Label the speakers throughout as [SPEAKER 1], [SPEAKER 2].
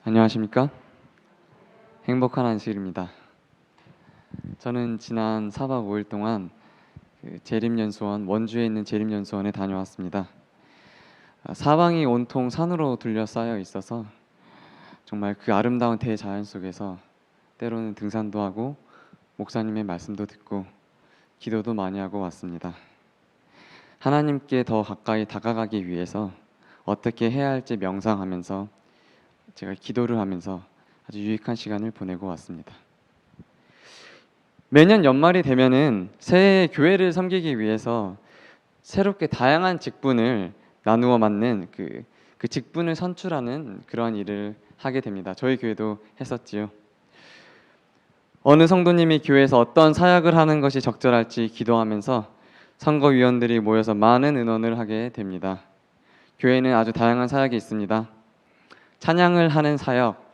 [SPEAKER 1] 안녕하십니까? 행복한 안식일입니다. 저는 지난 4박 5일 동안 재림연수원, 원주에 있는 재림연수원에 다녀왔습니다. 사방이 온통 산으로 둘러싸여 있어서 정말 그 아름다운 대자연 속에서 때로는 등산도 하고 목사님의 말씀도 듣고 기도도 많이 하고 왔습니다. 하나님께 더 가까이 다가가기 위해서 어떻게 해야 할지 명상하면서 제가 기도를 하면서 아주 유익한 시간을 보내고 왔습니다. 매년 연말이 되면은 새해 교회를 섬기기 위해서 새롭게 다양한 직분을 나누어 맡는 그 직분을 선출하는 그런 일을 하게 됩니다. 저희 교회도 했었지요. 어느 성도님이 교회에서 어떤 사역을 하는 것이 적절할지 기도하면서 선거위원들이 모여서 많은 의논을 하게 됩니다. 교회는 아주 다양한 사역이 있습니다. 찬양을 하는 사역,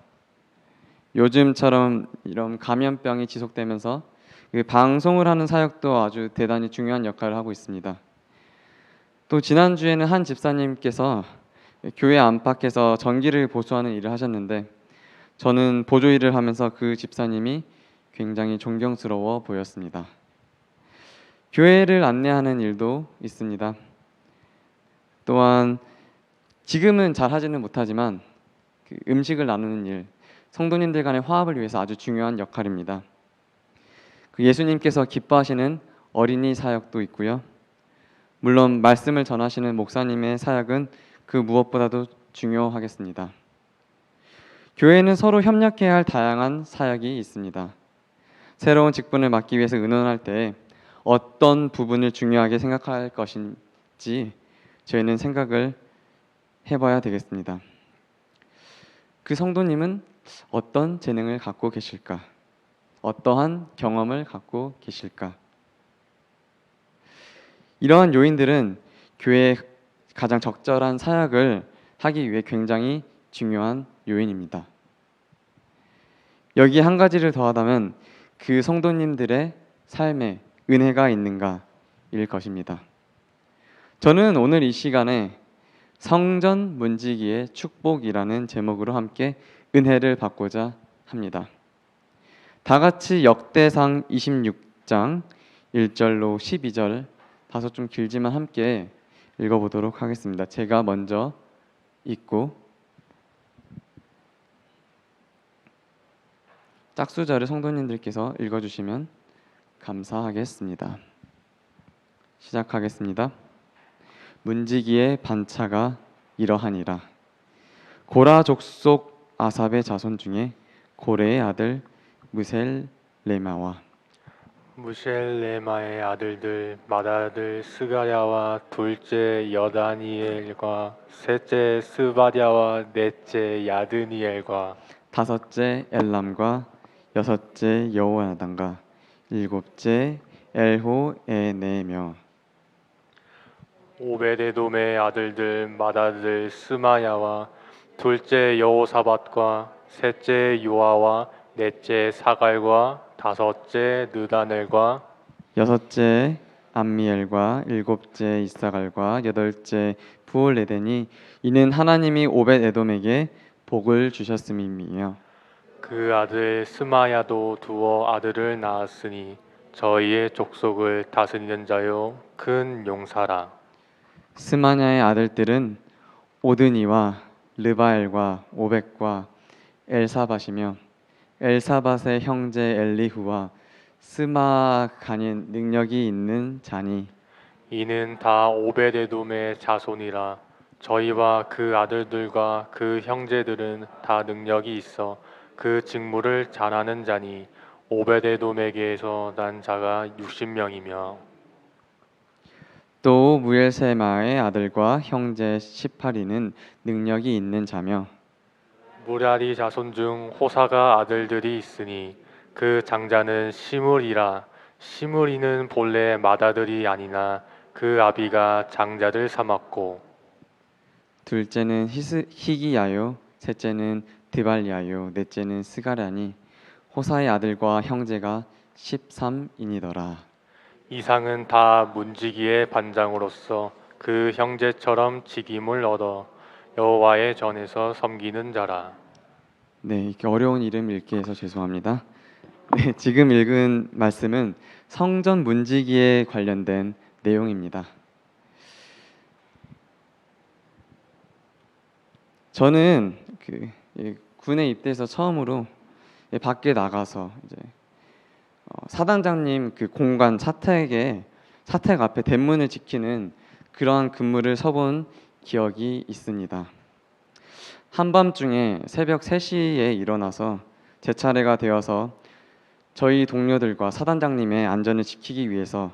[SPEAKER 1] 요즘처럼 이런 감염병이 지속되면서 그 방송을 하는 사역도 아주 대단히 중요한 역할을 하고 있습니다. 또 지난주에는 한 집사님께서 교회 안팎에서 전기를 보수하는 일을 하셨는데 저는 보조 일을 하면서 그 집사님이 굉장히 존경스러워 보였습니다. 교회를 안내하는 일도 있습니다. 또한 지금은 잘 하지는 못하지만 그 음식을 나누는 일, 성도님들 간의 화합을 위해서 아주 중요한 역할입니다. 그 예수님께서 기뻐하시는 어린이 사역도 있고요. 물론 말씀을 전하시는 목사님의 사역은 그 무엇보다도 중요하겠습니다. 교회는 서로 협력해야 할 다양한 사역이 있습니다. 새로운 직분을 맡기 위해서 의논할 때 어떤 부분을 중요하게 생각할 것인지 저희는 생각을 해봐야 되겠습니다. 그 성도님은 어떤 재능을 갖고 계실까? 어떠한 경험을 갖고 계실까? 이러한 요인들은 교회에 가장 적절한 사역을 하기 위해 굉장히 중요한 요인입니다. 여기 한 가지를 더하다면 그 성도님들의 삶에 은혜가 있는가일 것입니다. 저는 오늘 이 시간에 성전 문지기의 축복이라는 제목으로 함께 은혜를 받고자 합니다. 다 같이 역대상 26장 1절로 12절 다소 좀 길지만 함께 읽어보도록 하겠습니다. 제가 먼저 읽고 짝수절을 성도님들께서 읽어주시면 감사하겠습니다. 시작하겠습니다. 문지기의 반차가 이러하니라. 고라 족속 아삽의 자손 중에 고레의 아들 무셀레마와
[SPEAKER 2] 무셀레마의 아들들 맏아들 스가랴와 둘째 여다니엘과 셋째 스바랴와 넷째 야드니엘과
[SPEAKER 1] 다섯째 엘람과 여섯째 여호야단과 일곱째 엘호에네며
[SPEAKER 2] 오베데돔의 아들들 맏아들 스마야와 둘째 여호사밧과 셋째 요아와 넷째 사갈과 다섯째 느다넬과
[SPEAKER 1] 여섯째 암미엘과 일곱째 이사갈과 여덟째 부올레덴이 이는 하나님이 오벳 에돔에게 복을 주셨음이며
[SPEAKER 2] 그 아들 스마야도 두어 아들을 낳았으니 저희의 족속을 다스리는 자요 큰 용사라.
[SPEAKER 1] 스마냐의 아들들은 오드니와 르바엘과 오벳과 엘사밧이며 엘사밧의 형제 엘리후와 스마간인 능력이 있는 자니
[SPEAKER 2] 이는 다 오베데돔의 자손이라. 저희와 그 아들들과 그 형제들은 다 능력이 있어 그 직무를 잘하는 자니 오베데돔에게서 난 자가 60명이며
[SPEAKER 1] 또 무엘세마의 아들과 형제 시파리는 능력이 있는 자며
[SPEAKER 2] 무라리 자손 중 호사가 아들들이 있으니 그 장자는 시므리라. 시므리는 본래 맏아들이 아니나 그 아비가 장자를 삼았고
[SPEAKER 1] 둘째는 희기야요 셋째는 드발야요 넷째는 스가랴니 호사의 아들과 형제가 13인이더라.
[SPEAKER 2] 이상은 다 문지기의 반장으로서 그 형제처럼 직임을 얻어 여호와의 전에서 섬기는 자라.
[SPEAKER 1] 네, 이렇게 어려운 이름 읽게 해서 죄송합니다. 네, 지금 읽은 말씀은 성전 문지기에 관련된 내용입니다. 저는 군에 입대해서 처음으로 밖에 나가서 이제 사단장님 그 공관 사택 앞에 대문을 지키는 그러한 근무를 서본 기억이 있습니다. 한밤중에 새벽 3시에 일어나서 제 차례가 되어서 저희 동료들과 사단장님의 안전을 지키기 위해서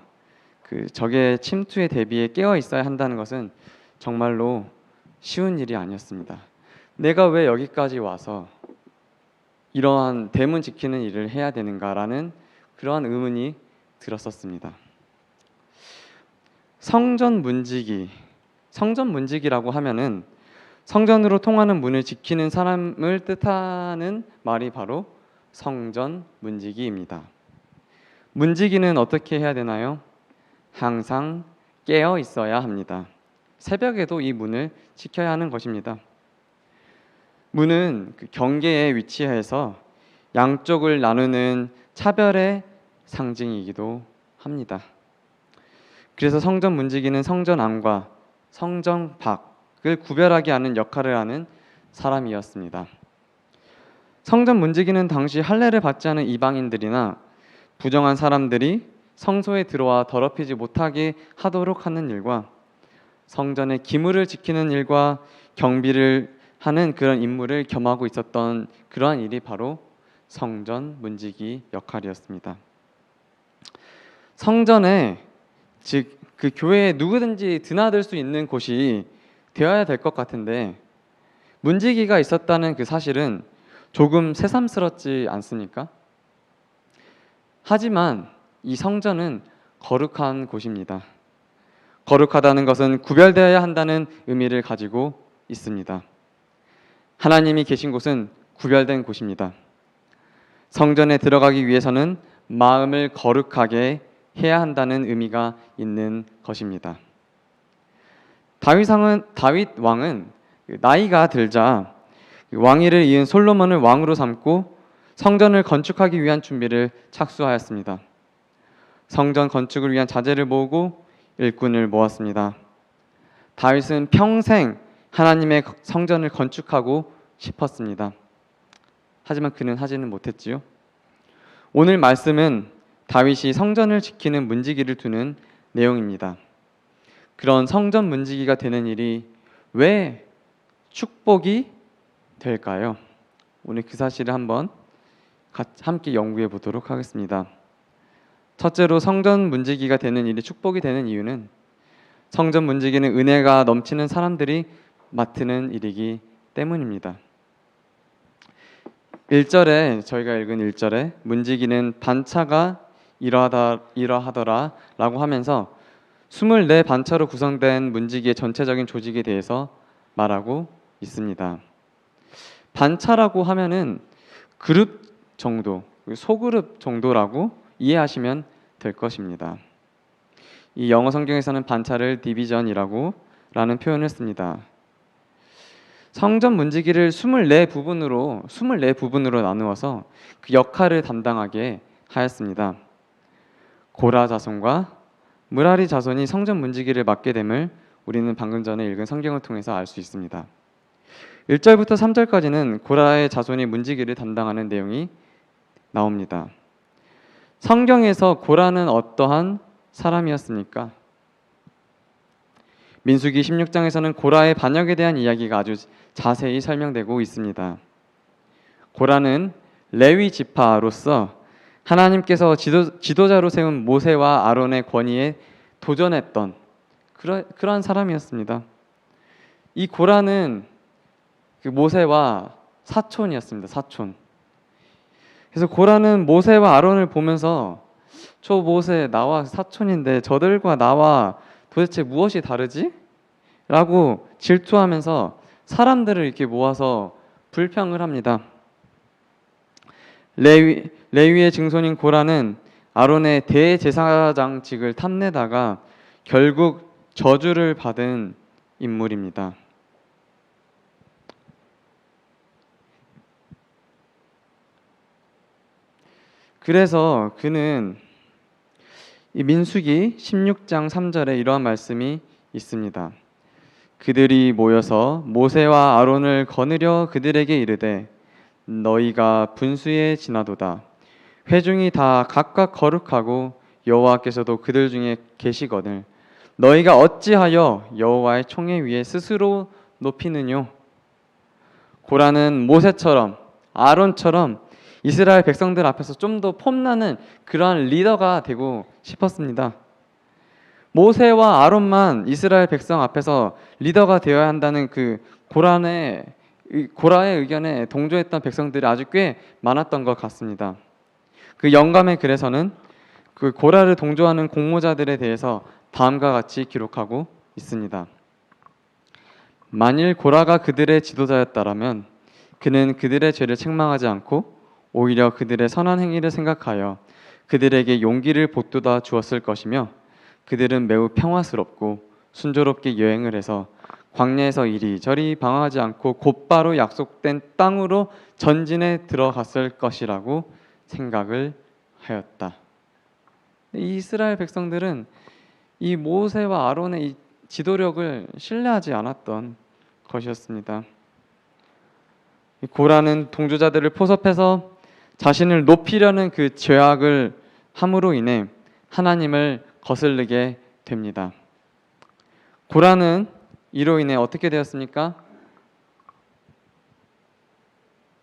[SPEAKER 1] 그 적의 침투에 대비해 깨어 있어야 한다는 것은 정말로 쉬운 일이 아니었습니다. 내가 왜 여기까지 와서 이러한 대문 지키는 일을 해야 되는가라는 그러한 의문이 들었었습니다. 성전 문지기라고 하면은 성전으로 통하는 문을 지키는 사람을 뜻하는 말이 바로 성전 문지기입니다. 문지기는 어떻게 해야 되나요? 항상 깨어 있어야 합니다. 새벽에도 이 문을 지켜야 하는 것입니다. 문은 경계에 위치해서 양쪽을 나누는 차별의 상징이기도 합니다. 그래서 성전 문지기는 성전 안과 성전 밖을 구별하게 하는 역할을 하는 사람이었습니다. 성전 문지기는 당시 할례를 받지 않은 이방인들이나 부정한 사람들이 성소에 들어와 더럽히지 못하게 하도록 하는 일과 성전의 기물을 지키는 일과 경비를 하는 그런 임무를 겸하고 있었던 그러한 일이 바로 성전 문지기 역할이었습니다. 성전에 즉 그 교회에 누구든지 드나들 수 있는 곳이 되어야 될 것 같은데 문지기가 있었다는 그 사실은 조금 새삼스럽지 않습니까? 하지만 이 성전은 거룩한 곳입니다. 거룩하다는 것은 구별되어야 한다는 의미를 가지고 있습니다. 하나님이 계신 곳은 구별된 곳입니다. 성전에 들어가기 위해서는 마음을 거룩하게 해야 한다는 의미가 있는 것입니다. 다윗 왕은 나이가 들자 왕위를 이은 솔로몬을 왕으로 삼고 성전을 건축하기 위한 준비를 착수하였습니다. 성전 건축을 위한 자재를 모으고 일꾼을 모았습니다. 다윗은 평생 하나님의 성전을 건축하고 싶었습니다. 하지만 그는 하지는 못했지요. 오늘 말씀은 다윗이 성전을 지키는 문지기를 두는 내용입니다. 그런 성전 문지기가 되는 일이 왜 축복이 될까요? 오늘 그 사실을 한번 함께 연구해 보도록 하겠습니다. 첫째로 성전 문지기가 되는 일이 축복이 되는 이유는 성전 문지기는 은혜가 넘치는 사람들이 맡는 일이기 때문입니다. 1절에 저희가 읽은 1절에 문지기는 반차가 이러하더라 라고 하면서 24반차로 구성된 문지기의 전체적인 조직에 대해서 말하고 있습니다. 반차라고 하면은 그룹 정도, 소그룹 정도라고 이해하시면 될 것입니다. 이 영어 성경에서는 반차를 디비전이라고 라는 표현을 씁니다. 성전 문지기를 24부분으로 나누어서 그 역할을 담당하게 하였습니다. 고라 자손과 무라리 자손이 성전 문지기를 맡게 됨을 우리는 방금 전에 읽은 성경을 통해서 알 수 있습니다. 1절부터 3절까지는 고라의 자손이 문지기를 담당하는 내용이 나옵니다. 성경에서 고라는 어떠한 사람이었습니까? 민수기 16장에서는 고라의 반역에 대한 이야기가 아주 자세히 설명되고 있습니다. 고라는 레위 지파로서 하나님께서 지도자로 세운 모세와 아론의 권위에 도전했던 그러한 사람이었습니다. 이 고라는 그 모세와 사촌이었습니다. 사촌. 그래서 고라는 모세와 아론을 보면서 저 모세 나와 사촌인데 저들과 나와 도대체 무엇이 다르지? 라고 질투하면서 사람들을 이렇게 모아서 불평을 합니다. 레위의 증손인 고라는 아론의 대제사장직을 탐내다가 결국 저주를 받은 인물입니다. 그래서 그는 이 민수기 16장 3절에 이러한 말씀이 있습니다. 그들이 모여서 모세와 아론을 거느려 그들에게 이르되 너희가 분수에 지나도다. 회중이 다 각각 거룩하고 여호와께서도 그들 중에 계시거늘 너희가 어찌하여 여호와의 총회 위에 스스로 높이느뇨? 고라는 모세처럼 아론처럼 이스라엘 백성들 앞에서 좀 더 폼나는 그러한 리더가 되고 싶었습니다. 모세와 아론만 이스라엘 백성 앞에서 리더가 되어야 한다는 그 고라의 의견에 동조했던 백성들이 아주 꽤 많았던 것 같습니다. 그 영감의 글에서는 그 고라를 동조하는 공모자들에 대해서 다음과 같이 기록하고 있습니다. 만일 고라가 그들의 지도자였다라면 그는 그들의 죄를 책망하지 않고 오히려 그들의 선한 행위를 생각하여 그들에게 용기를 보돋아 주었을 것이며 그들은 매우 평화스럽고 순조롭게 여행을 해서 광야에서 이리저리 방황하지 않고 곧바로 약속된 땅으로 전진해 들어갔을 것이라고 생각을 하였다. 이 이스라엘 백성들은 이 모세와 아론의 이 지도력을 신뢰하지 않았던 것이었습니다. 고라는 동조자들을 포섭해서 자신을 높이려는 그 죄악을 함으로 인해 하나님을 거슬리게 됩니다. 고라는 이로 인해 어떻게 되었습니까?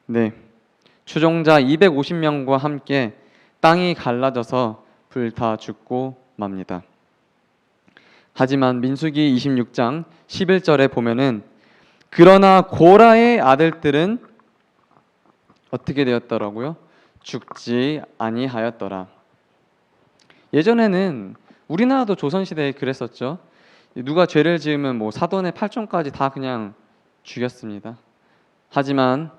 [SPEAKER 1] 네, 추종자 250명과 함께 땅이 갈라져서 불타 죽고 맙니다. 하지만 민수기 26장 11절에 보면은 그러나 고라의 아들들은 어떻게 되었더라고요? 죽지 아니하였더라. 예전에는 우리나라도 조선시대에 그랬었죠. 누가 죄를 지으면 뭐 사돈의 팔촌까지 다 그냥 죽였습니다. 하지만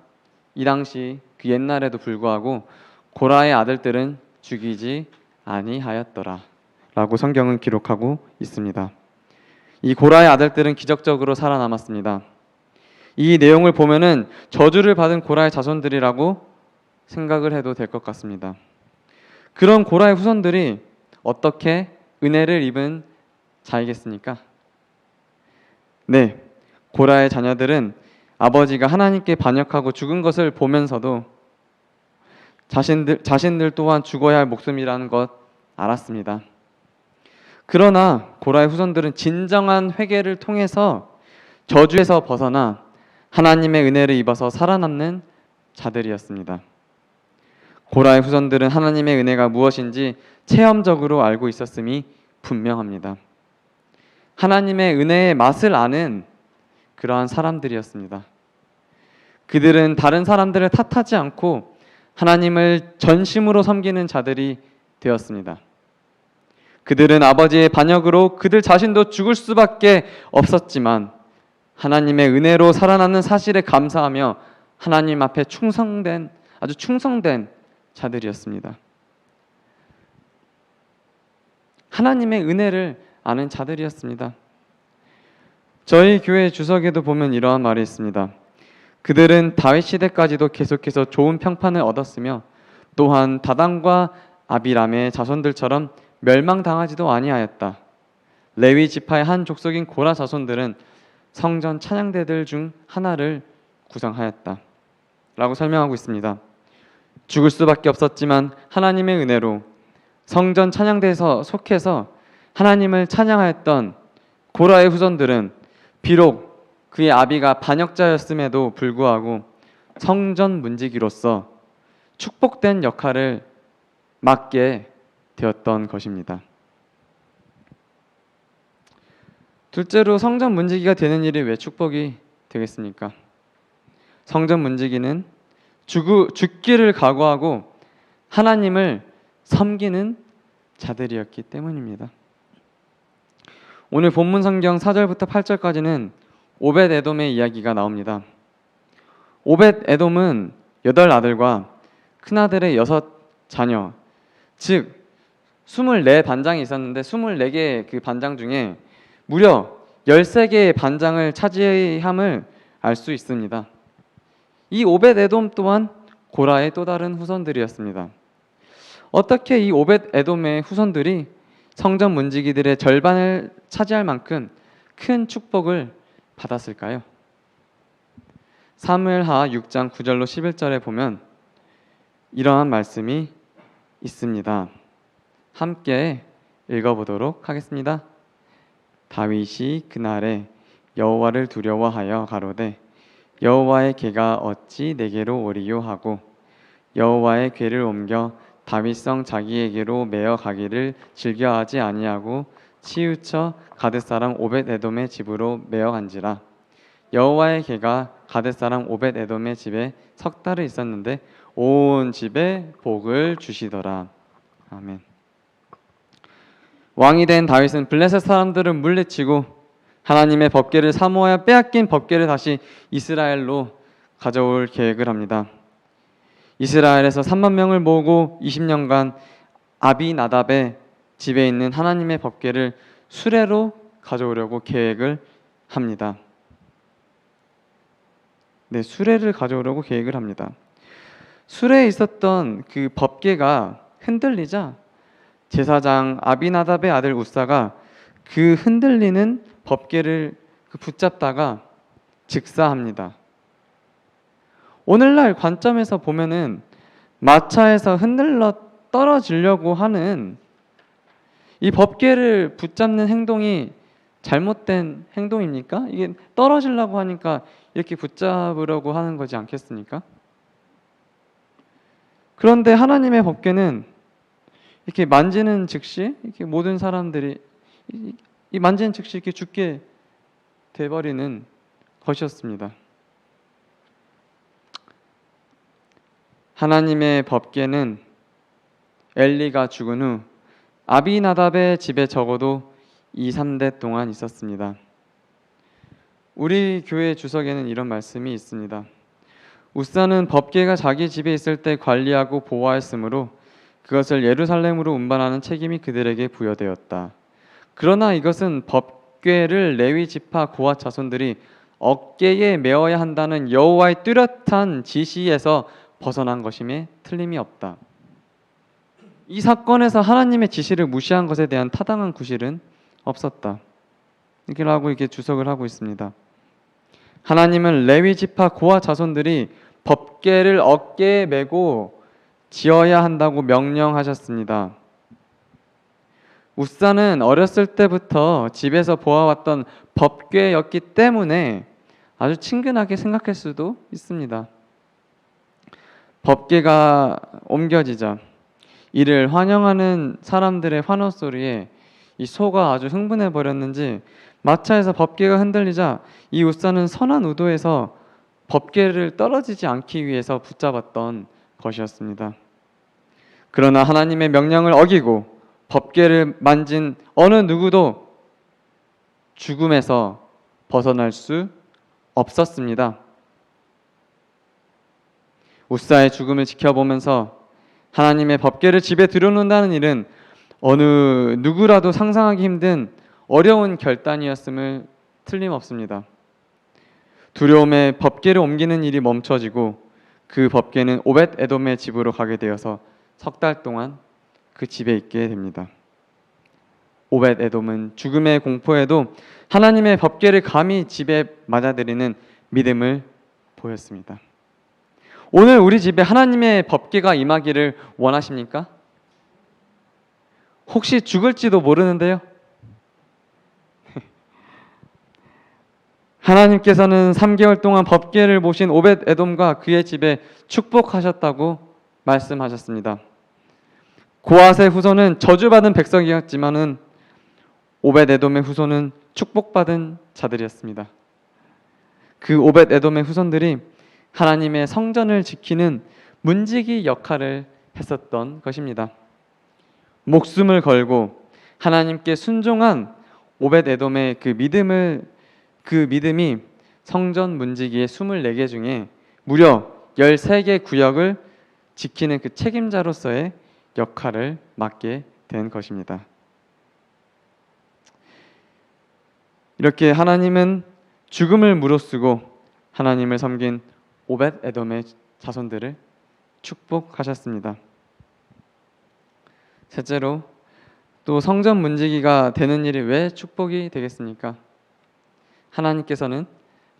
[SPEAKER 1] 이 당시 그 옛날에도 불구하고 고라의 아들들은 죽이지 아니하였더라 라고 성경은 기록하고 있습니다. 이 고라의 아들들은 기적적으로 살아남았습니다. 이 내용을 보면은 저주를 받은 고라의 자손들이라고 생각을 해도 될 것 같습니다. 그런 고라의 후손들이 어떻게 은혜를 입은 자이겠습니까? 네, 고라의 자녀들은 아버지가 하나님께 반역하고 죽은 것을 보면서도 자신들 또한 죽어야 할 목숨이라는 것 알았습니다. 그러나 고라의 후손들은 진정한 회개를 통해서 저주에서 벗어나 하나님의 은혜를 입어서 살아남는 자들이었습니다. 고라의 후손들은 하나님의 은혜가 무엇인지 체험적으로 알고 있었음이 분명합니다. 하나님의 은혜의 맛을 아는 그러한 사람들이었습니다. 그들은 다른 사람들을 탓하지 않고 하나님을 전심으로 섬기는 자들이 되었습니다. 그들은 아버지의 반역으로 그들 자신도 죽을 수밖에 없었지만 하나님의 은혜로 살아남는 사실에 감사하며 하나님 앞에 아주 충성된 자들이었습니다. 하나님의 은혜를 아는 자들이었습니다. 저희 교회 주석에도 보면 이러한 말이 있습니다. 그들은 다윗 시대까지도 계속해서 좋은 평판을 얻었으며 또한 다단과 아비람의 자손들처럼 멸망당하지도 아니하였다. 레위 지파의 한 족속인 고라 자손들은 성전 찬양대들 중 하나를 구성하였다 라고 설명하고 있습니다. 죽을 수밖에 없었지만 하나님의 은혜로 성전 찬양대에서 속해서 하나님을 찬양하였던 고라의 후손들은 비록 그의 아비가 반역자였음에도 불구하고 성전 문지기로서 축복된 역할을 맡게 되었던 것입니다. 둘째로 성전 문지기가 되는 일이 왜 축복이 되겠습니까? 성전 문지기는 죽기를 각오하고 하나님을 섬기는 자들이었기 때문입니다. 오늘 본문 성경 4절부터 8절까지는 오벳 에돔의 이야기가 나옵니다. 오벳 에돔은 8아들과 큰아들의 6자녀, 즉 24반장이 있었는데 24개의 그 반장 중에 무려 13개의 반장을 차지함을 알 수 있습니다. 이 오벳 에돔 또한 고라의 또 다른 후손들이었습니다. 어떻게 이 오벳 에돔의 후손들이 성전 문지기들의 절반을 차지할 만큼 큰 축복을 받았을까요? 사무엘하 6장 9절로 11절에 보면 이러한 말씀이 있습니다. 함께 읽어보도록 하겠습니다. 다윗이 그날에 여호와를 두려워하여 가로되 여호와의 궤가 어찌 내게로 오리요 하고 여호와의 궤를 옮겨 다윗성 자기에게로 메어 가기를 즐겨하지 아니하고 치우쳐 가드 사람 오벳 에돔의 집으로 메어 간지라. 여호와의 궤가 가드 사람 오벳 에돔의 집에 석 달을 있었는데 온 집에 복을 주시더라. 아멘. 왕이 된 다윗은 블레셋 사람들을 물리치고 하나님의 법궤를 사모하여 빼앗긴 법궤를 다시 이스라엘로 가져올 계획을 합니다. 이스라엘에서 3만 명을 모으고 20년간 아비나답의 집에 있는 하나님의 법궤를 수레로 가져오려고 계획을 합니다. 네, 수레를 가져오려고 계획을 합니다. 수레에 있었던 그 법궤가 흔들리자 제사장 아비나답의 아들 우사가 그 흔들리는 법궤를 붙잡다가 즉사합니다. 오늘날 관점에서 보면은 마차에서 흔들러 떨어지려고 하는 이 법궤를 붙잡는 행동이 잘못된 행동입니까? 이게 떨어지려고 하니까 이렇게 붙잡으려고 하는 거지 않겠습니까? 그런데 하나님의 법궤는 이렇게 만지는 즉시 이렇게 모든 사람들이 이 만지는 즉시 이렇게 죽게 돼버리는 것이었습니다. 하나님의 법궤는 엘리가 죽은 후 아비나답의 집에 적어도 2, 3대 동안 있었습니다. 우리 교회 주석에는 이런 말씀이 있습니다. 우사는 법궤가 자기 집에 있을 때 관리하고 보호하였으므로 그것을 예루살렘으로 운반하는 책임이 그들에게 부여되었다. 그러나 이것은 법궤를 레위 지파 고핫 자손들이 어깨에 메어야 한다는 여호와의 뚜렷한 지시에서 벗어난 것임에 틀림이 없다. 이 사건에서 하나님의 지시를 무시한 것에 대한 타당한 구실은 없었다. 이렇게 주석을 하고 있습니다. 하나님은 레위 지파 고핫 자손들이 법궤를 어깨에 메고 지어야 한다고 명령하셨습니다. 우사는 어렸을 때부터 집에서 보아왔던 법궤였기 때문에 아주 친근하게 생각할 수도 있습니다. 법궤가 옮겨지자 이를 환영하는 사람들의 환호 소리에 이 소가 아주 흥분해 버렸는지 마차에서 법궤가 흔들리자 이 우사는 선한 의도에서 법궤를 떨어지지 않기 위해서 붙잡았던 것이었습니다. 그러나 하나님의 명령을 어기고 법궤를 만진 어느 누구도 죽음에서 벗어날 수 없었습니다. 우사의 죽음을 지켜보면서 하나님의 법궤를 집에 들여놓는다는 일은 어느 누구라도 상상하기 힘든 어려운 결단이었음을 틀림없습니다. 두려움에 법궤를 옮기는 일이 멈춰지고 그 법궤는 오벳 에돔의 집으로 가게 되어서 석 달 동안 그 집에 있게 됩니다. 오벳 에돔은 죽음의 공포에도 하나님의 법궤를 감히 집에 맞아들이는 믿음을 보였습니다. 오늘 우리 집에 하나님의 법궤가 임하기를 원하십니까? 혹시 죽을지도 모르는데요. 하나님께서는 3개월 동안 법궤를 모신 오벳 에돔과 그의 집에 축복하셨다고 말씀하셨습니다. 고핫의 후손은 저주받은 백성이었지만은 오벳 에돔의 후손은 축복받은 자들이었습니다. 그 오벳 에돔의 후손들이 하나님의 성전을 지키는 문지기 역할을 했었던 것입니다. 목숨을 걸고 하나님께 순종한 오벳 에돔의 그 믿음이 성전 문지기의 24개 중에 무려 13개 구역을 지키는 그 책임자로서의 역할을 맡게 된 것입니다. 이렇게 하나님은 죽음을 무릅쓰고 하나님을 섬긴 오벳 에돔의 자손들을 축복하셨습니다. 셋째로, 또 성전 문지기가 되는 일이 왜 축복이 되겠습니까? 하나님께서는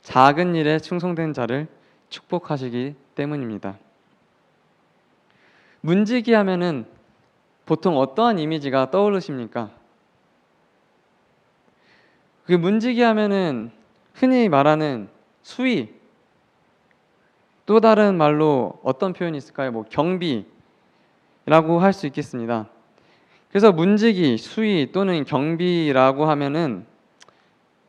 [SPEAKER 1] 작은 일에 충성된 자를 축복하시기 때문입니다. 문지기 하면은 보통 어떠한 이미지가 떠오르십니까? 그 문지기 하면은 흔히 말하는 수위, 또 다른 말로 어떤 표현이 있을까요? 뭐 경비라고 할 수 있겠습니다. 그래서 문지기, 수위 또는 경비라고 하면은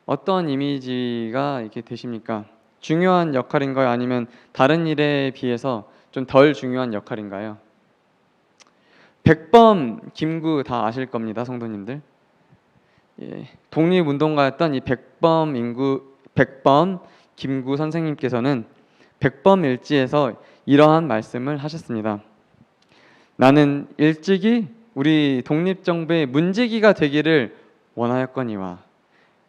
[SPEAKER 1] 어떤 이미지가 이렇게 되십니까? 중요한 역할인가요? 아니면 다른 일에 비해서 좀 덜 중요한 역할인가요? 백범 김구 다 아실 겁니다, 성도님들. 예, 독립운동가였던 이 백범 김구 선생님께서는 백범일지에서 이러한 말씀을 하셨습니다. 나는 일찍이 우리 독립정부의 문지기가 되기를 원하였거니와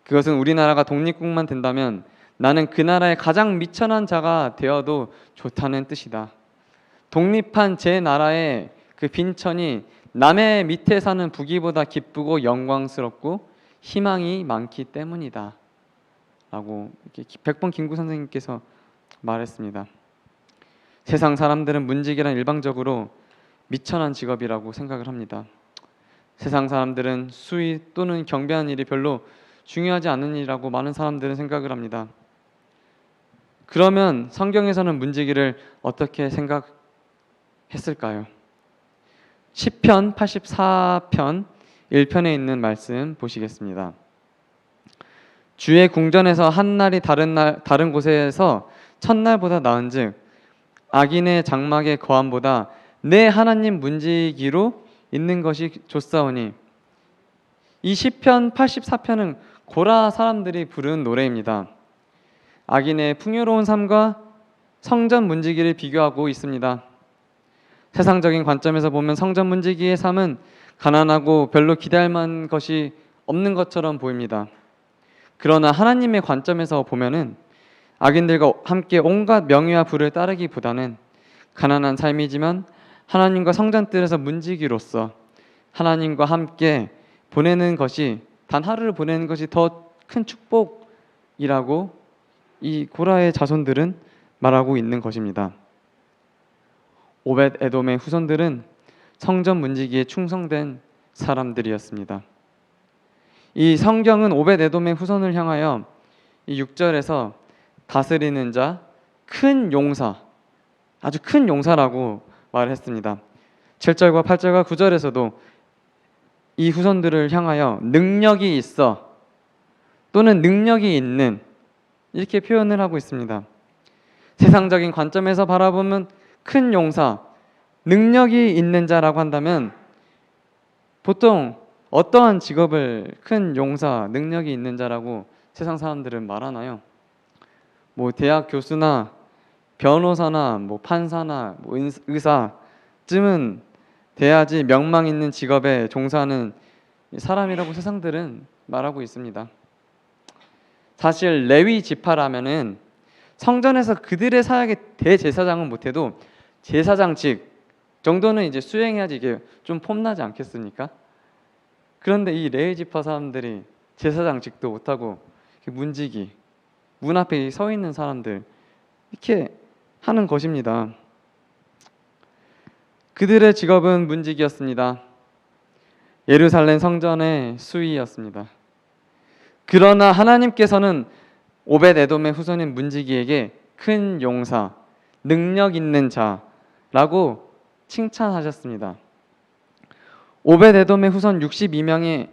[SPEAKER 1] 그것은 우리나라가 독립국만 된다면 나는 그 나라의 가장 미천한 자가 되어도 좋다는 뜻이다. 독립한 제 나라의 그 빈천이 남의 밑에 사는 부귀보다 기쁘고 영광스럽고 희망이 많기 때문이다 라고 이렇게 백범 김구 선생님께서 말했습니다. 세상 사람들은 문지기란 일방적으로 미천한 직업이라고 생각을 합니다. 세상 사람들은 수의 또는 경배하는 일이 별로 중요하지 않은 일이라고 많은 사람들은 생각을 합니다. 그러면 성경에서는 문지기를 어떻게 생각했을까요? 시편 84편 1편에 있는 말씀 보시겠습니다. 주의 궁전에서 한 날이 다른 곳에서 첫날보다 나은즉 악인의 장막의 거함보다 내 하나님 문지기로 있는 것이 좋사오니. 이 시편 84편은 고라 사람들이 부른 노래입니다. 악인의 풍요로운 삶과 성전 문지기를 비교하고 있습니다. 세상적인 관점에서 보면 성전 문지기의 삶은 가난하고 별로 기대할 만한 것이 없는 것처럼 보입니다. 그러나 하나님의 관점에서 보면은 악인들과 함께 온갖 명예와 부를 따르기보다는 가난한 삶이지만 하나님과 성전뜰에서 문지기로서 하나님과 함께 보내는 것이, 단 하루를 보내는 것이 더 큰 축복이라고 이 고라의 자손들은 말하고 있는 것입니다. 오벳 에돔의 후손들은 성전 문지기에 충성된 사람들이었습니다. 이 성경은 오벳 에돔의 후손을 향하여 이 6절에서 다스리는 자, 큰 용사, 아주 큰 용사라고 말을 했습니다. 7절과 8절과 9절에서도 이 후손들을 향하여 능력이 있어 또는 능력이 있는, 이렇게 표현을 하고 있습니다. 세상적인 관점에서 바라보면 큰 용사, 능력이 있는 자라고 한다면 보통 어떠한 직업을 큰 용사, 능력이 있는 자라고 세상 사람들은 말하나요? 뭐 대학 교수나 변호사나 뭐 판사나 뭐 의사쯤은 돼야지 명망 있는 직업에 종사하는 사람이라고 세상들은 말하고 있습니다. 사실 레위 지파라면은 성전에서 그들의 사역의 대제사장은 못해도 제사장직 정도는 이제 수행해야지 이게 좀 폼나지 않겠습니까? 그런데 이 레위 지파 사람들이 제사장직도 못하고 문지기, 문 앞에 서 있는 사람들, 이렇게 하는 것입니다. 그들의 직업은 문지기였습니다. 예루살렘 성전의 수위였습니다. 그러나 하나님께서는 오벳 에돔의 후손인 문지기에게 큰 용사, 능력 있는 자라고 칭찬하셨습니다. 오벳 에돔의 후손 62명이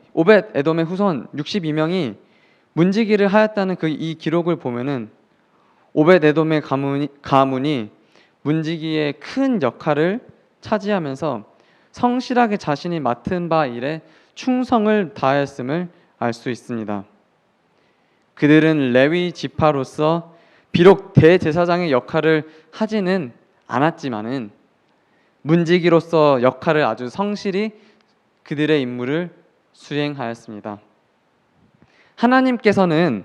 [SPEAKER 1] 문지기를 하였다는 이 기록을 보면은 오벳 에돔의 가문이 문지기의 큰 역할을 차지하면서 성실하게 자신이 맡은 바 일에 충성을 다했음을 알 수 있습니다. 그들은 레위 지파로서 비록 대제사장의 역할을 하지는 않았지만은 문지기로서 역할을 아주 성실히 그들의 임무를 수행하였습니다. 하나님께서는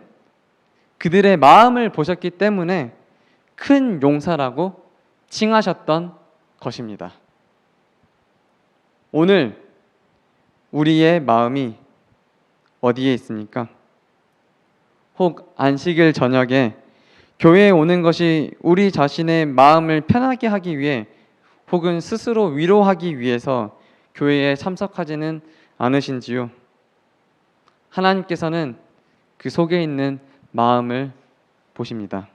[SPEAKER 1] 그들의 마음을 보셨기 때문에 큰 용사라고 칭하셨던 것입니다. 오늘 우리의 마음이 어디에 있습니까? 혹 안식일 저녁에 교회에 오는 것이 우리 자신의 마음을 편하게 하기 위해 혹은 스스로 위로하기 위해서 교회에 참석하지는 않으신지요? 하나님께서는 그 속에 있는 마음을 보십니다.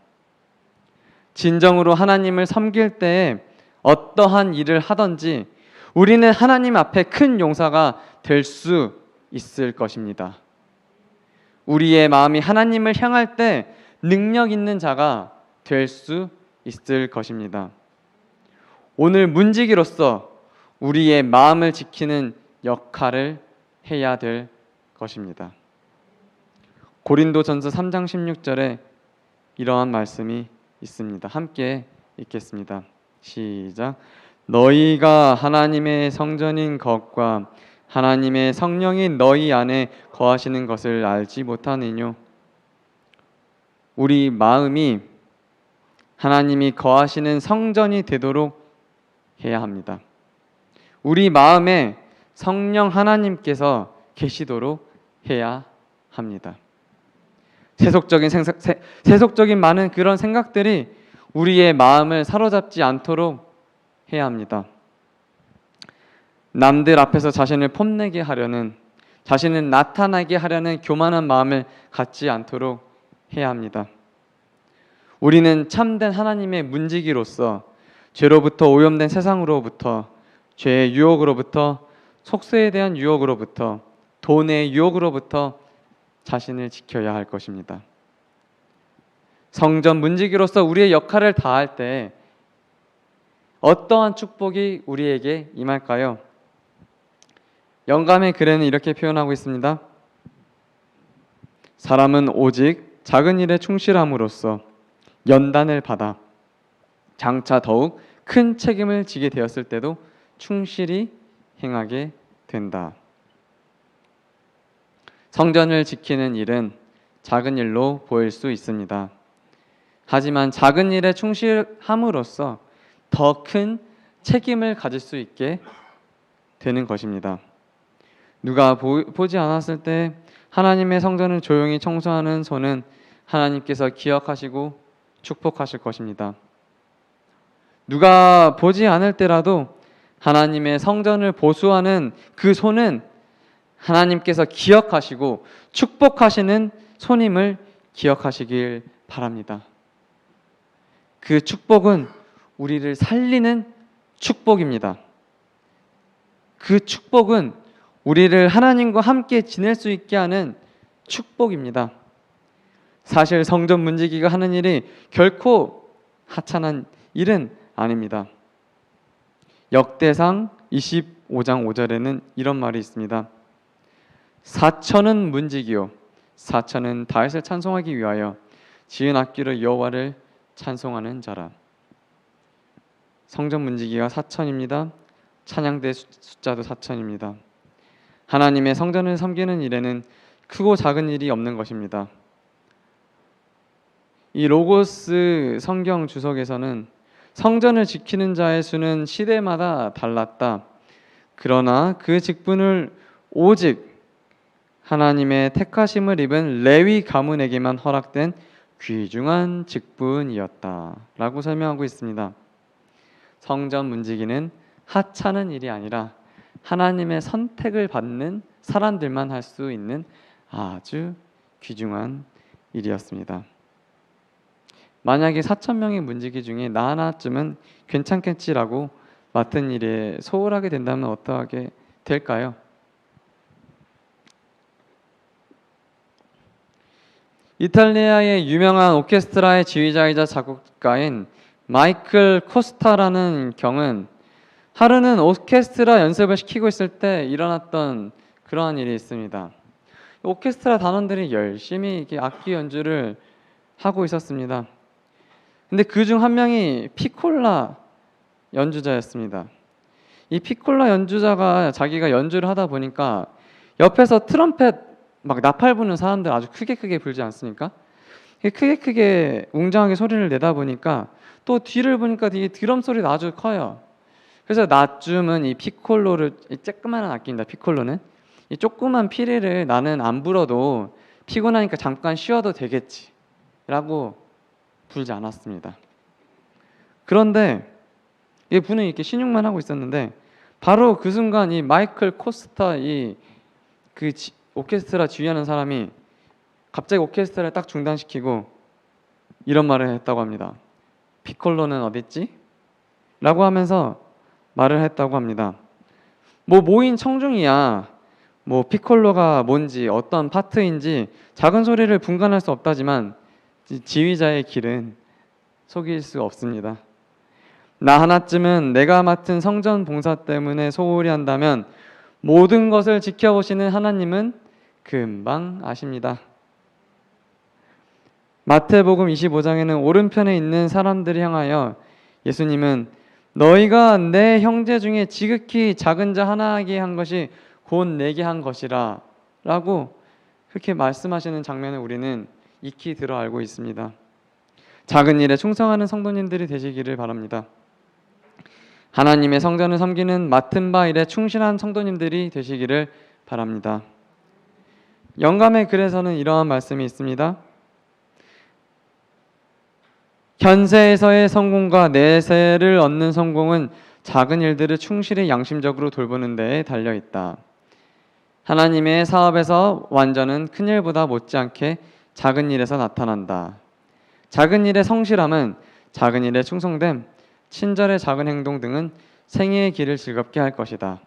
[SPEAKER 1] 진정으로 하나님을 섬길 때에 어떠한 일을 하든지 우리는 하나님 앞에 큰 용사가 될 수 있을 것입니다. 우리의 마음이 하나님을 향할 때 능력 있는 자가 될 수 있을 것입니다. 오늘 문지기로서 우리의 마음을 지키는 역할을 해야 될 것입니다. 고린도전서 3장 16절에 이러한 말씀이 있습니다. 함께 읽겠습니다. 시작. 너희가 하나님의 성전인 것과 하나님의 성령이 너희 안에 거하시는 것을 알지 못하느뇨? 우리 마음이 하나님이 거하시는 성전이 되도록 해야 합니다. 우리 마음에 성령 하나님께서 계시도록 해야 합니다. 세속적인 많은 그런 생각들이 우리의 마음을 사로잡지 않도록 해야 합니다. 남들 앞에서 자신을 폼내게 하려는, 자신을 나타나게 하려는 교만한 마음을 갖지 않도록 해야 합니다. 우리는 참된 하나님의 문지기로서 죄로부터 오염된 세상으로부터, 죄의 유혹으로부터, 속세에 대한 유혹으로부터, 돈의 유혹으로부터 자신을 지켜야 할 것입니다. 성전 문지기로서 우리의 역할을 다할 때 어떠한 축복이 우리에게 임할까요? 영감의 글에는 이렇게 표현하고 있습니다. 사람은 오직 작은 일에 충실함으로써 연단을 받아 장차 더욱 큰 책임을 지게 되었을 때도 충실히 행하게 된다. 성전을 지키는 일은 작은 일로 보일 수 있습니다. 하지만 작은 일에 충실함으로써 더 큰 책임을 가질 수 있게 되는 것입니다. 누가 보지 않았을 때 하나님의 성전을 조용히 청소하는 손은 하나님께서 기억하시고 축복하실 것입니다. 누가 보지 않을 때라도 하나님의 성전을 보수하는 그 손은 하나님께서 기억하시고 축복하시는 손임을 기억하시길 바랍니다. 그 축복은 우리를 살리는 축복입니다. 그 축복은 우리를 하나님과 함께 지낼 수 있게 하는 축복입니다. 사실 성전 문지기가 하는 일이 결코 하찮은 일은 아닙니다. 역대상 25장 5절에는 이런 말이 있습니다. 사천은 문지기요 사천은 다윗을 찬송하기 위하여 지은 악기로 여호와를 찬송하는 자라. 성전 문지기가 4천입니다. 찬양대 숫자도 4천입니다. 하나님의 성전을 섬기는 일에는 크고 작은 일이 없는 것입니다. 이 로고스 성경 주석에서는 성전을 지키는 자의 수는 시대마다 달랐다. 그러나 그 직분을 오직 하나님의 택하심을 입은 레위 가문에게만 허락된 귀중한 직분이었다 라고 설명하고 있습니다. 성전 문지기는 하찮은 일이 아니라 하나님의 선택을 받는 사람들만 할 수 있는 아주 귀중한 일이었습니다. 만약에 4,000명의 문지기 중에 나 하나쯤은 괜찮겠지라고 맡은 일에 소홀하게 된다면 어떠하게 될까요? 이탈리아의 유명한 오케스트라의 지휘자이자 작곡가인 마이클 코스타라는 경은 하루는 오케스트라 연습을 시키고 있을 때 일어났던 그러한 일이 있습니다. 오케스트라 단원들이 열심히 이렇게 악기 연주를 하고 있었습니다. 근데 그중 한 명이 피콜라 연주자였습니다. 이 피콜라 연주자가 자기가 연주를 하다 보니까 옆에서 트럼펫 막 나팔 부는 사람들 아주 크게 불지 않습니까? 크게 웅장하게 소리를 내다 보니까 또 뒤를 보니까 이 드럼 소리가 아주 커요. 그래서 낮춤은 이 피콜로를, 이 쬐끄만한 악기입니다. 피콜로는 이 조그만 피리를 나는 안 불어도 피곤하니까 잠깐 쉬어도 되겠지 라고 불지 않았습니다. 그런데 이 분은 이렇게 신용만 하고 있었는데 바로 그 순간 이 마이클 코스타 오케스트라 지휘하는 사람이 갑자기 오케스트라를 딱 중단시키고 이런 말을 했다고 합니다. 피콜로는 어딨지? 라고 하면서 말을 했다고 합니다. 뭐 모인 청중이야 뭐 피콜로가 뭔지 어떤 파트인지 작은 소리를 분간할 수 없다지만 지휘자의 길은 속일 수 없습니다. 나 하나쯤은 내가 맡은 성전 봉사 때문에 소홀히 한다면 모든 것을 지켜보시는 하나님은 금방 아십니다. 마태복음 25장에는 오른편에 있는 사람들을 향하여 예수님은 너희가 내 형제 중에 지극히 작은 자 하나에게 한 것이 곧 내게 한 것이라 라고 그렇게 말씀하시는 장면을 우리는 익히 들어 알고 있습니다. 작은 일에 충성하는 성도님들이 되시기를 바랍니다. 하나님의 성전을 섬기는 맡은 바 일에 충실한 성도님들이 되시기를 바랍니다. 영감의 글에서는 이러한 말씀이 있습니다. 현세에서의 성공과 내세를 얻는 성공은 작은 일들을 충실히 양심적으로 돌보는 데에 달려있다. 하나님의 사업에서 완전은 큰 일보다 못지않게 작은 일에서 나타난다. 작은 일의 성실함은 작은 일에 충성됨, 친절의 작은 행동 등은 생애의 길을 즐겁게 할 것이다.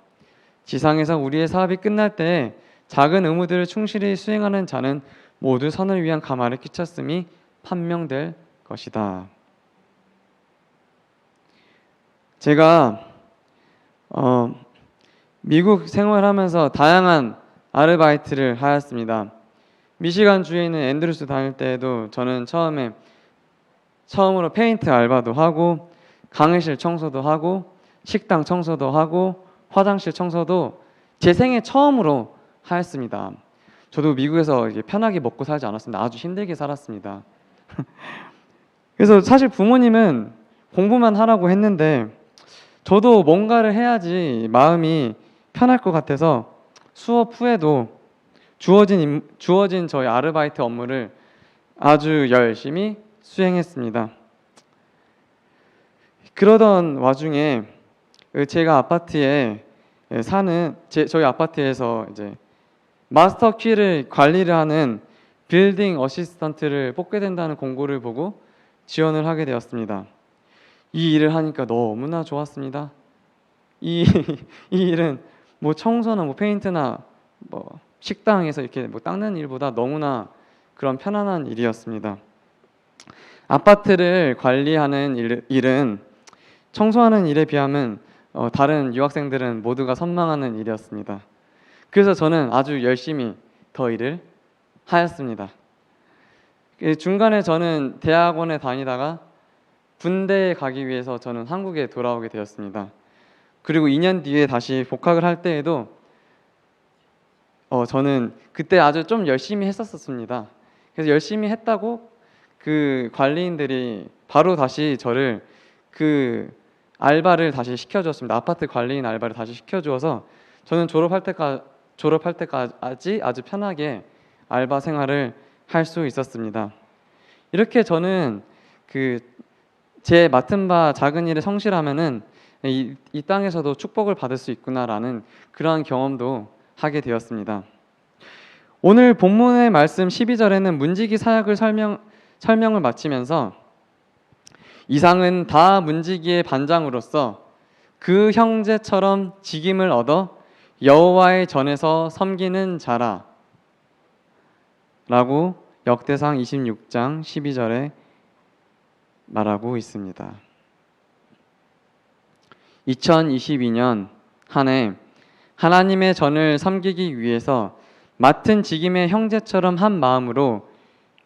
[SPEAKER 1] 지상에서 우리의 사업이 끝날 때에 작은 의무들을 충실히 수행하는 자는 모두 선을 위한 가마를 끼쳤음이 판명될 것이다. 제가 미국 생활하면서 다양한 아르바이트를 하였습니다. 미시간 주에 있는 앤드루스 다닐 때에도 저는 처음으로 페인트 알바도 하고 강의실 청소도 하고 식당 청소도 하고 화장실 청소도 제 생애 처음으로 하였습니다. 저도 미국에서 이렇게 편하게 먹고 살지 않았습니다. 아주 힘들게 살았습니다. 그래서 사실 부모님은 공부만 하라고 했는데 저도 뭔가를 해야지 마음이 편할 것 같아서 수업 후에도 주어진 저희 아르바이트 업무를 아주 열심히 수행했습니다. 그러던 와중에 제가 아파트에 사는 저희 아파트에서 이제 마스터 키를 관리를 하는 빌딩 어시스턴트를 뽑게 된다는 공고를 보고 지원을 하게 되었습니다. 이 일을 하니까 너무나 좋았습니다. 이 일은 뭐 청소나 뭐 페인트나 뭐 식당에서 이렇게 뭐 닦는 일보다 너무나 그런 편안한 일이었습니다. 아파트를 관리하는 일은 청소하는 일에 비하면 다른 유학생들은 모두가 선망하는 일이었습니다. 그래서 저는 아주 열심히 더 일을 하였습니다. 중간에 저는 대학원에 다니다가 군대에 가기 위해서 저는 한국에 돌아오게 되었습니다. 그리고 2년 뒤에 다시 복학을 할 때에도 저는 그때 아주 좀 열심히 했었습니다. 그래서 열심히 했다고 그 관리인들이 바로 다시 저를 그 알바를 다시 시켜주었습니다. 아파트 관리인 알바를 다시 시켜주어서 저는 졸업할 때까지 아주 편하게 알바 생활을 할 수 있었습니다. 이렇게 저는 제 맡은 바 작은 일에 성실하면은 이 땅에서도 축복을 받을 수 있구나라는 그러한 경험도 하게 되었습니다. 오늘 본문의 말씀 12절에는 문지기 사역을 설명을 마치면서 이상은 다 문지기의 반장으로서 그 형제처럼 직임을 얻어 여호와의 전에서 섬기는 자라 라고 역대상 26장 12절에 말하고 있습니다. 2022년 한 해 하나님의 전을 섬기기 위해서 맡은 직임의 형제처럼 한 마음으로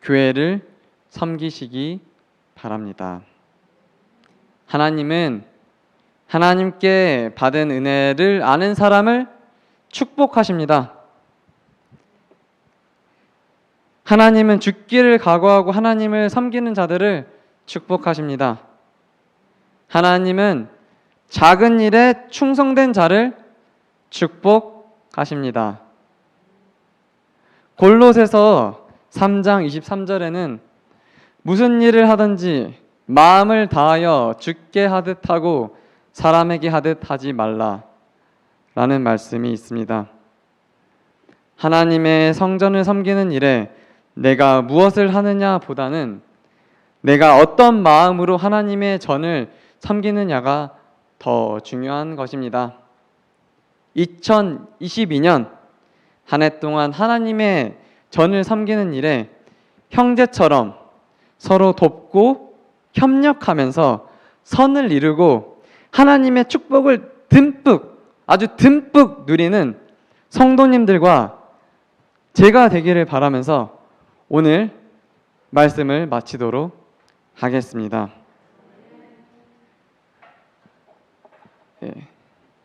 [SPEAKER 1] 교회를 섬기시기 바랍니다. 하나님은 하나님께 받은 은혜를 아는 사람을 축복하십니다. 하나님은 죽기를 각오하고 하나님을 섬기는 자들을 축복하십니다. 하나님은 작은 일에 충성된 자를 축복하십니다. 골로새서 3장 23절에는 무슨 일을 하든지 마음을 다하여 주께 하듯 하고 사람에게 하듯 하지 말라 라는 말씀이 있습니다. 하나님의 성전을 섬기는 일에 내가 무엇을 하느냐 보다는 내가 어떤 마음으로 하나님의 전을 섬기느냐가 더 중요한 것입니다. 2022년 한 해 동안 하나님의 전을 섬기는 일에 형제처럼 서로 돕고 협력하면서 선을 이루고 하나님의 축복을 아주 듬뿍 누리는 성도님들과 제가 되기를 바라면서 오늘 말씀을 마치도록 하겠습니다.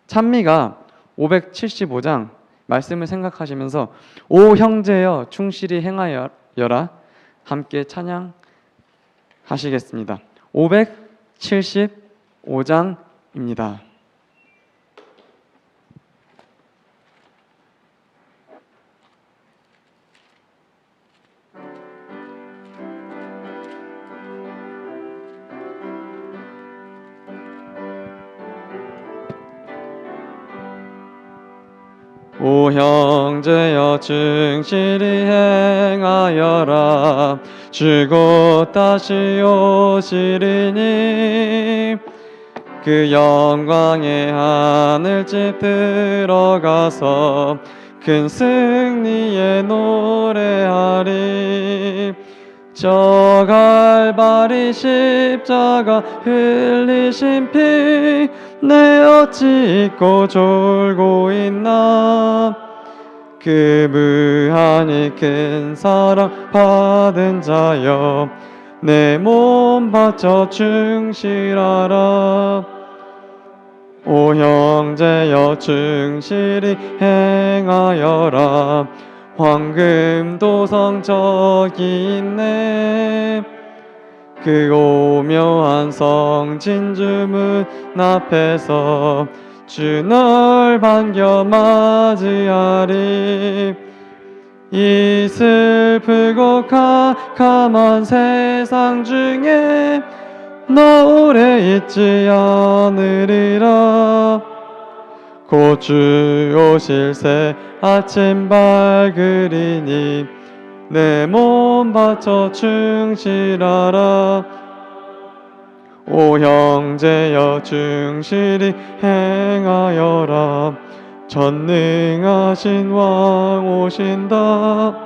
[SPEAKER 1] 찬미가 575장 말씀을 생각하시면서 오 형제여 충실히 행하여라 함께 찬양하시겠습니다. 575장입니다. 오 형제여 충실히 행하여라 주 곧 다시 오시리니 그 영광의 하늘집 들어가서 큰 승리에 노래하리 저 갈바리 십자가 흘리신 피 내 어찌 잊고 졸고 있나 그 무한히 큰 사랑 받은 자여 내 몸 바쳐 충실하라 오 형제여 충실히 행하여라 황금 도성 저기 있네 그 오묘한 성 진주문 앞에서 주 널 반겨 맞이하리 이 슬프고 캄캄한 세상 중에 너 오래 있지 않으리라 곧 주 오실 새 아침 밝으리니 내 몸 바쳐 충실하라 오 형제여 충실히 행하여라 전능하신 왕 오신다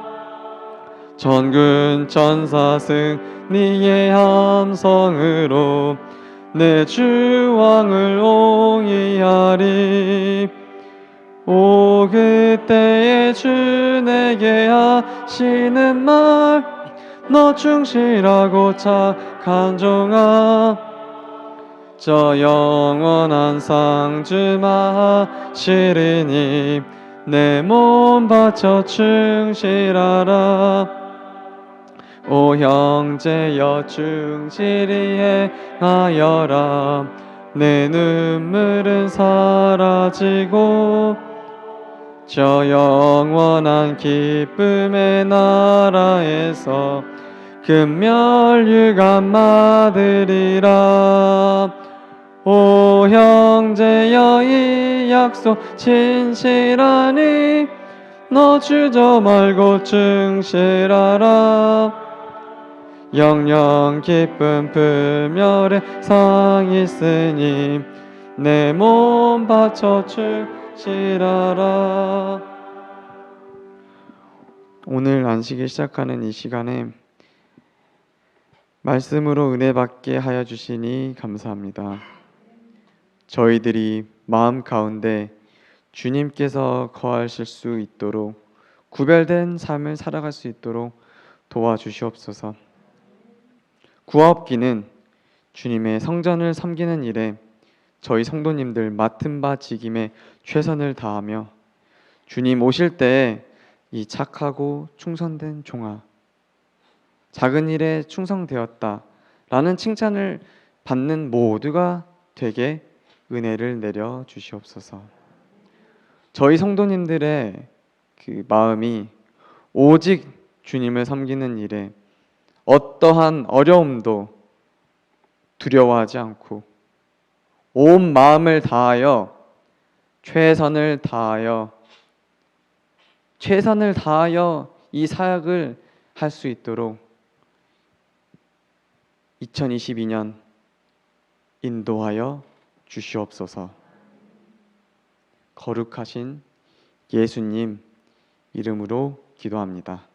[SPEAKER 1] 전군 천사 승리의 함성으로 내 주 왕을 옹이하리 오 그때에 주 내게 하시는 말 너 충실하고 착한 종아 저 영원한 상 주마시리니 내 몸 바쳐 충실하라 오 형제여 충실히 행하여라 내 눈물은 사라지고 저 영원한 기쁨의 나라에서 금멸유감 받으리라 오 형제여 이 약속 진실하니 너 주저 말고 충실하라 영영 기쁨 불멸의 상 있으니 내 몸 바쳐 충실하라 오늘 안식일 시작하는 이 시간에 말씀으로 은혜 받게 하여 주시니 감사합니다. 저희들이 마음 가운데 주님께서 거하실 수 있도록 구별된 삶을 살아갈 수 있도록 도와주시옵소서. 구하옵기는 주님의 성전을 섬기는 일에 저희 성도님들 맡은 바 직임에 최선을 다하며 주님 오실 때에 이 착하고 충성된 종아 작은 일에 충성되었다 라는 칭찬을 받는 모두가 되게 은혜를 내려 주시옵소서. 저희 성도님들의 그 마음이 오직 주님을 섬기는 일에 어떠한 어려움도 두려워하지 않고 온 마음을 다하여 최선을 다하여 이 사역을 할 수 있도록 2022년 인도하여 주시옵소서. 거룩하신 예수님 이름으로 기도합니다.